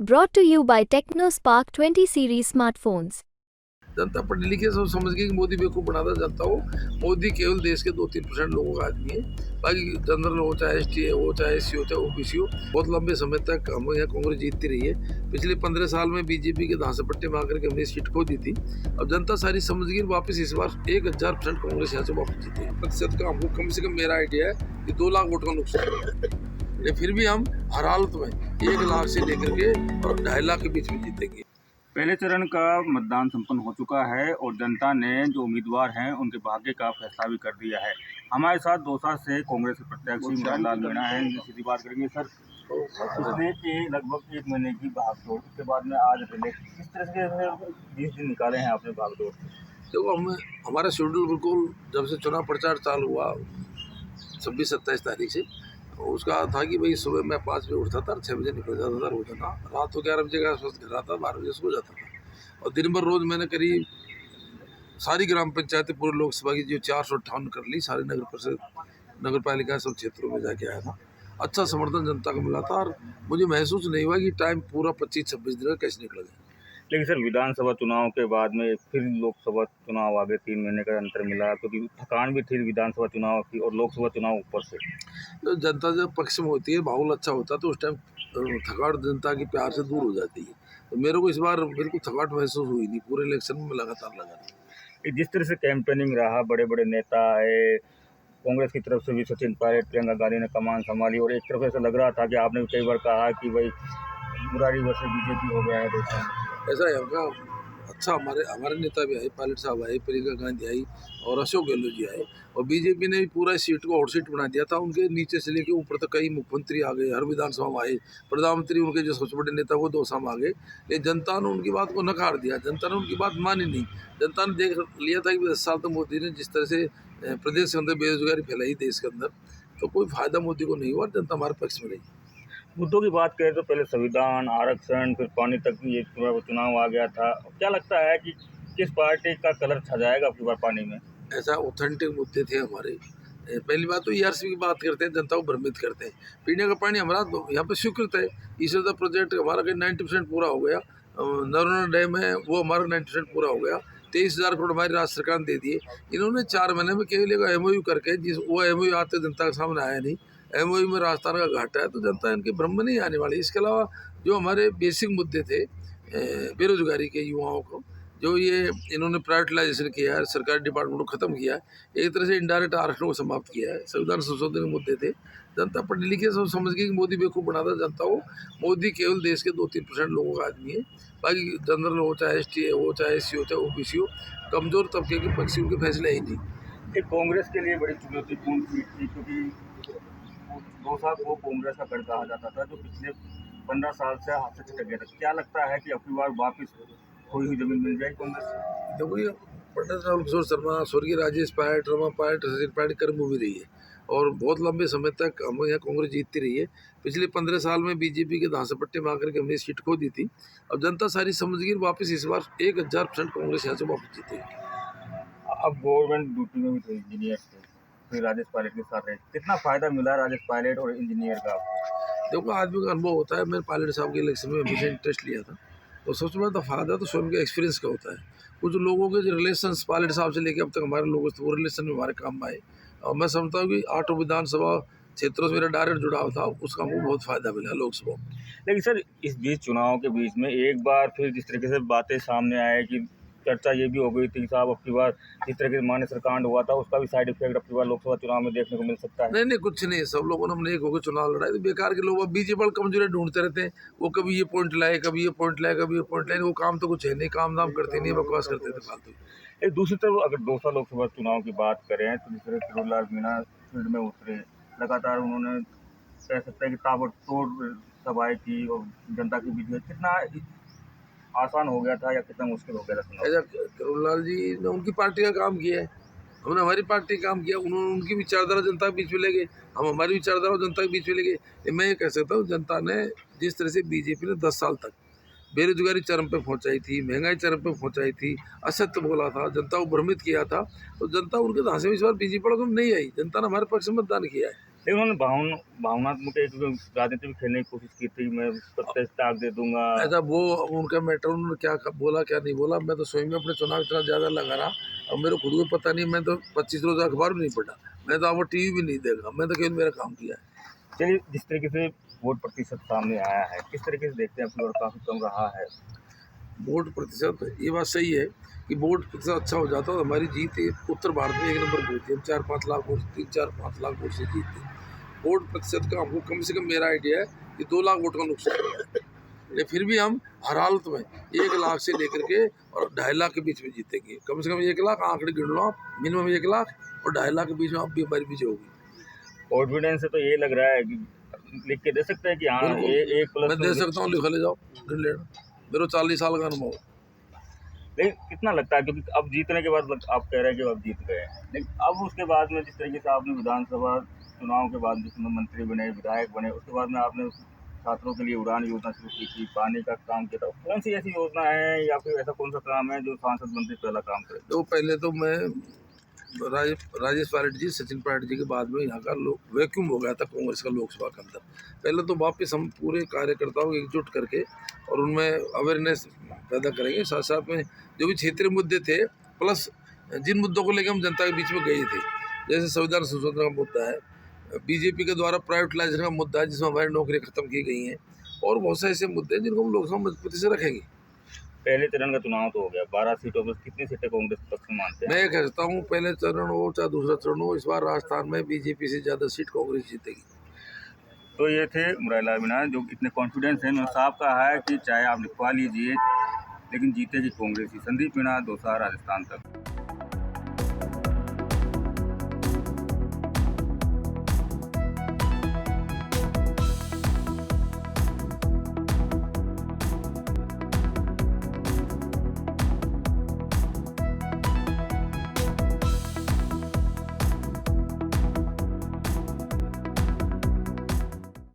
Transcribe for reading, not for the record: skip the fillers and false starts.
Brought to you by TechnoSpark 20 series smartphones. जनता पढ़ी लिखी सब समझ गई कि मोदी बेवकूफ़ बनाता जनता को। मोदी केवल देश के 2-3% लोगों का आदमी है। बाकी जनरल हो, चाहे एसटी हो, चाहे एससी हो, चाहे ओबीसी हो, बहुत लंबे समय तक हम यहाँ कांग्रेस जीतती रही है। पिछले 15 साल में बीजेपी के धांसे पट्टे मार करके हमने सीट खो दी थी। अब जनता सारी समझ गई, वापस इस बार 1000% कांग्रेस यहाँ से वापस जीती है। प्रतिशत का हमको कम से कम मेरा आइडिया है कि 2 लाख वोट का नुकसान है, लेकिन फिर भी हम हर हालत में 1 लाख से लेकर के और 2.5 लाख के बीच में जीतेंगे। पहले चरण का मतदान संपन्न हो चुका है और जनता ने जो उम्मीदवार हैं उनके भाग्य का फैसला भी कर दिया है। हमारे साथ दौसा से कांग्रेस के प्रत्याशी मदनलाल मीणा हैं, इनसे सीधी बात करेंगे। सर, पिछले के लगभग 1 महीने की भागदौड़, उसके बाद में आज पहले किस तरह से 20 दिन निकाले हैं आपने भागदौड़? देखो, हमारा शेड्यूल बिल्कुल जब से चुनाव प्रचार चालू हुआ 26-27 तारीख से, उसका था कि भाई सुबह मैं 5 बजे उठता था, 6 बजे निकल जाता था रोजाना, रात को 11 बजे का आसपास घर आता, 12 बजे सो जाता था। और दिन भर रोज मैंने करीब सारी ग्राम पंचायतें पूरे लोकसभा की जो 458 कर ली, सारे नगर परिषद नगर पालिका सब क्षेत्रों में जाके आया था। अच्छा समर्थन जनता को मिला था और मुझे महसूस नहीं हुआ कि टाइम पूरा 25-26 दिन का कैसे निकल गया। लेकिन सर, विधानसभा चुनाव के बाद में फिर लोकसभा चुनाव आगे 3 महीने का अंतर मिला, क्योंकि थकान भी थी विधानसभा चुनाव की और लोकसभा चुनाव ऊपर से। तो जनता जब पक्ष में होती है, माहौल अच्छा होता है, तो उस टाइम थकावट जनता की प्यार से दूर हो जाती है। तो मेरे को इस बार बिल्कुल थकावट महसूस हुई नहीं, पूरे इलेक्शन में लगातार लगा रहा। जिस तरह से कैंपेनिंग रहा, बड़े बड़े नेता आए, कांग्रेस की तरफ से भी सचिन पायलट, प्रियंका गांधी ने कमान संभाली और एक तरफ ऐसा लग रहा था कि आपने भी कई बार कहा कि भाई मुरारी वर्सेस बीजेपी हो गया है देश में। ऐसा है उनका। अच्छा, हमारे हमारे नेता भी आए, पायलट साहब आए, प्रियंका गांधी आई और अशोक गहलोत जी आए, और बीजेपी ने भी पूरा इस सीट को हॉट सीट बना दिया था। उनके नीचे से लेके ऊपर तक कई मुख्यमंत्री आ गए, हर विधानसभा में आए, प्रधानमंत्री उनके जो सबसे बड़े नेता वो दौसा में आ गए। लेकिन जनता ने उनकी बात को नकार दिया, जनता ने उनकी बात मानी नहीं। जनता ने देख लिया था कि 10 साल तक मोदी ने जिस तरह से प्रदेश के अंदर बेरोजगारी फैलाई देश के अंदर, तो कोई फायदा मोदी को नहीं हुआ। जनता हमारे पक्ष में रही। मुद्दों की बात करें तो पहले संविधान, आरक्षण, फिर पानी तक भी एक चुनाव आ गया था। क्या लगता है कि किस पार्टी का कलर छा जाएगा अब की बार पानी में? ऐसा ऑथेंटिक मुद्दे थे हमारे। पहली बात तो ईआरसी की बात करते हैं, जनता को भ्रमित करते हैं। पीने का पानी हमारा यहाँ पे स्वीकृत है। ईश्वरदा प्रोजेक्ट हमारा कहीं 90% पूरा हो गया। नर्मदा डैम है वो हमारा 90% पूरा हो गया। 23,000 करोड़ हमारी राज्य सरकार ने दे दिए। इन्होंने 4 महीने में केवल एक एमओयू करके, जिस वो एमओयू आते जनता के सामने आया नहीं। एमओयू में राजस्थान का घाटा है, तो जनता इनके भ्रम में नहीं आने वाली। इसके अलावा जो हमारे बेसिक मुद्दे थे बेरोजगारी के युवाओं को, जो ये इन्होंने प्राइवेटाइजेशन किया है, सरकारी डिपार्टमेंट को खत्म किया है, एक तरह से इनडायरेक्ट आरक्षण को समाप्त किया है, संविधान संशोधन के मुद्दे थे। जनता पढ़ी लिखी सब समझ गई कि मोदी बेवकूफ़ बनाता जनता को। मोदी केवल देश के 2-3% लोगों का आदमी है। बाकी जनरल हो, चाहे एसटी हो, चाहे एससी हो, चाहे ओबीसी हो, कमजोर तबके के पक्षी उनके फैसले ही नहीं। एक कांग्रेस के लिए बड़ी चुनौतीपूर्ण सीट थी, क्योंकि दौसा को कांग्रेस का गढ़ कहा जाता था, जो पिछले 15 साल से हाथ से छिटक गया था। क्या लगता है कि अब की बार वापिस खोई हुई जमीन मिल जाएगी कांग्रेस? देखो, ये पंडित राहुल किशोर शर्मा, स्वर्गीय राजेश पायलट, रमा पायलट, सचिन पायलट कर्मभूमि रही है और बहुत लंबे समय तक हम यहाँ कांग्रेस जीतती रही है। पिछले 15 साल में बीजेपी के धांसे पट्टे मार करके हमने सीट खो दी थी। अब जनता सारी समझ गई, वापस इस बार 1000% कांग्रेस यहाँ से वापस जीतेगी। अब गवर्नमेंट ड्यूटी में भी थे इंजीनियर थे, फिर राजेश पायलट के साथ रहे। कितना फायदा मिला राजेश पायलट और इंजीनियर का आपको? देखो, आदमी का अनुभव होता है। मैंने पायलट साहब के इलेक्शन में हमेशा इंटरेस्ट लिया था, तो सबसे बड़ा फायदा तो स्वयं के एक्सपीरियंस का होता है। कुछ लोगों के जो रिलेशन पायलट साहब से लेके अब तक हमारे लोगों से, वो रिलेशन में हमारे काम में आए। और मैं समझता हूँ कि 8 विधानसभा क्षेत्रों से मेरा डायरेक्ट जुड़ाव था, उसका हमको बहुत फायदा मिला लोकसभा में। लेकिन सर, इस बीच चुनाव के बीच में एक बार फिर जिस तरीके से बातें सामने आए कि चर्चा ये भी हो गई थी कि साहब अब की बार जिस तरह के मान्य सरकांड हुआ था उसका भी साइड इफेक्ट अब की बार लोकसभा चुनाव में देखने को मिल सकता है। नहीं नहीं, कुछ नहीं। सब लोगों ने हमने एक होकर चुनाव लड़ाई, तो बेकार के लोग अब बीजेपी कमजोरी ढूंढते रहते हैं। वो कभी ये पॉइंट लाए, कभी ये पॉइंट लाए, कभी ये पॉइंट लाए, वो काम तो कुछ है नहीं, काम दाम करते नहीं, बकवास करते थे फालतू। एक दूसरी तरफ अगर दौसा लोकसभा चुनाव की बात करें तो जिस तरह करोड़लाल मीणा फील्ड में उतरे, लगातार उन्होंने कह सकते हैं कि ताबड़तोड़ सभाएं की और जनता के बीच में कितना आसान हो गया था या कितना मुश्किल हो गया था चुनाव? ऐसा करुणलाल जी ने उनकी पार्टी का काम किया है, हमने हमारी पार्टी का काम किया। उन्होंने उनकी विचारधारा जनता के बीच में ले गए, हम हमारी विचारधारा जनता के बीच में ले गए। मैं ये कह सकता हूँ, जनता ने जिस तरह से बीजेपी ने 10 साल तक बेरोजगारी चरम पे पहुंचाई थी, महंगाई चरम पे पहुंचाई थी, असत्य बोला था, जनता को भ्रमित किया था, तो जनता उनके धांसे में इस बार बीजेपी पर नहीं आई। जनता ने हमारे पक्ष में मतदान किया है। लेकिन उन्होंने भावनात्मक एक राजनीति भी खेलने की कोशिश की थी, मैं प्रत्यक्ष ताक दे दूंगा। ऐसा वो उनका मैटर, उन्होंने क्या बोला क्या नहीं बोला, मैं तो स्वयं में अपने चुनाव इतना ज़्यादा लगा रहा और मेरे खुद को पता नहीं। मैं तो 25 रोज अखबार भी नहीं पढ़ा, मैं तो आपको टीवी भी नहीं देखा, मैं तो केवल मेरा काम किया है। चलिए, जिस तरीके से वोट प्रतिशत सामने आया है, किस तरीके से देखते हैं आपकी ओर काफ़ी कम रहा है? वोट प्रतिशत, ये बात सही है कि वोट प्रतिशत अच्छा हो जाता तो हमारी जीत उत्तर भारत में 1 नंबर की होती है। हम 4-5 लाख वोट, 3-4-5 लाख वोट से जीतते हैं। वोट प्रतिशत का हमको कम से कम मेरा आइडिया है कि 2 लाख वोट का नुकसान हुआ है, लेकिन फिर भी हम हर हालत में 1 लाख से लेकर के और 2.5 लाख के बीच में जीतेंगे। कम से कम 1 लाख आंकड़े गिन लो आप, मिनिमम 1 लाख और 2.5 लाख के बीच में अब भी हमारी विजय होगी। कॉन्फिडेंस से तो ये लग रहा है कि लिख के दे सकते हैं कि हाँ एक प्लस मैं दे सकता हूँ, लिखा ले जाओ, गिन लेना, मेरा 40 साल का अनुभव है। लेकिन कितना लगता है, क्योंकि अब जीतने के बाद आप कह रहे हैं कि अब जीत गए हैं, लेकिन अब उसके बाद में जिस तरीके से आपने विधानसभा चुनाव के बाद जिसमें मंत्री बने, विधायक बने, उसके बाद में आपने छात्रों के लिए उड़ान योजना शुरू की थी, पानी का काम किया था, कौन सी ऐसी योजना है या फिर ऐसा कौन सा काम है जो सांसद मंत्री पहला काम करे? तो पहले तो मैं राजेश पायलट जी, सचिन पायलट जी के बाद में यहाँ का वैक्यूम हो गया था कांग्रेस का लोकसभा के अंदर। पहले तो वापस हम पूरे कार्यकर्ताओं को एकजुट करके और उनमें अवेयरनेस पैदा करेंगे, साथ साथ में जो भी क्षेत्रीय मुद्दे थे प्लस जिन मुद्दों को लेकर हम जनता के बीच में गए थे, जैसे संविधान संशोधन का मुद्दा है, बीजेपी के द्वारा प्राइवेटाइजेशन का मुद्दा है जिसमें हमारी नौकरियाँ खत्म की गई हैं, और बहुत से ऐसे मुद्दे हैं जिनको हम लोकसभा मजबूती से रखेंगे। पहले चरण का चुनाव तो हो गया, 12 सीटों में कितनी सीटें कांग्रेस पक्ष में मानते हैं? मैं कहता हूँ पहले चरण हो चाहे दूसरा चरण हो, इस बार राजस्थान में बीजेपी से ज़्यादा सीट कांग्रेस जीतेगी। तो ये थे मुरारीलाल मीणा जो इतने कॉन्फिडेंस हैं, उन्होंने साफ कहा है कि चाहे आप लिखवा लीजिए लेकिन जीतेगी कांग्रेस ही। संदीप मीणा, दौसा, राजस्थान तक।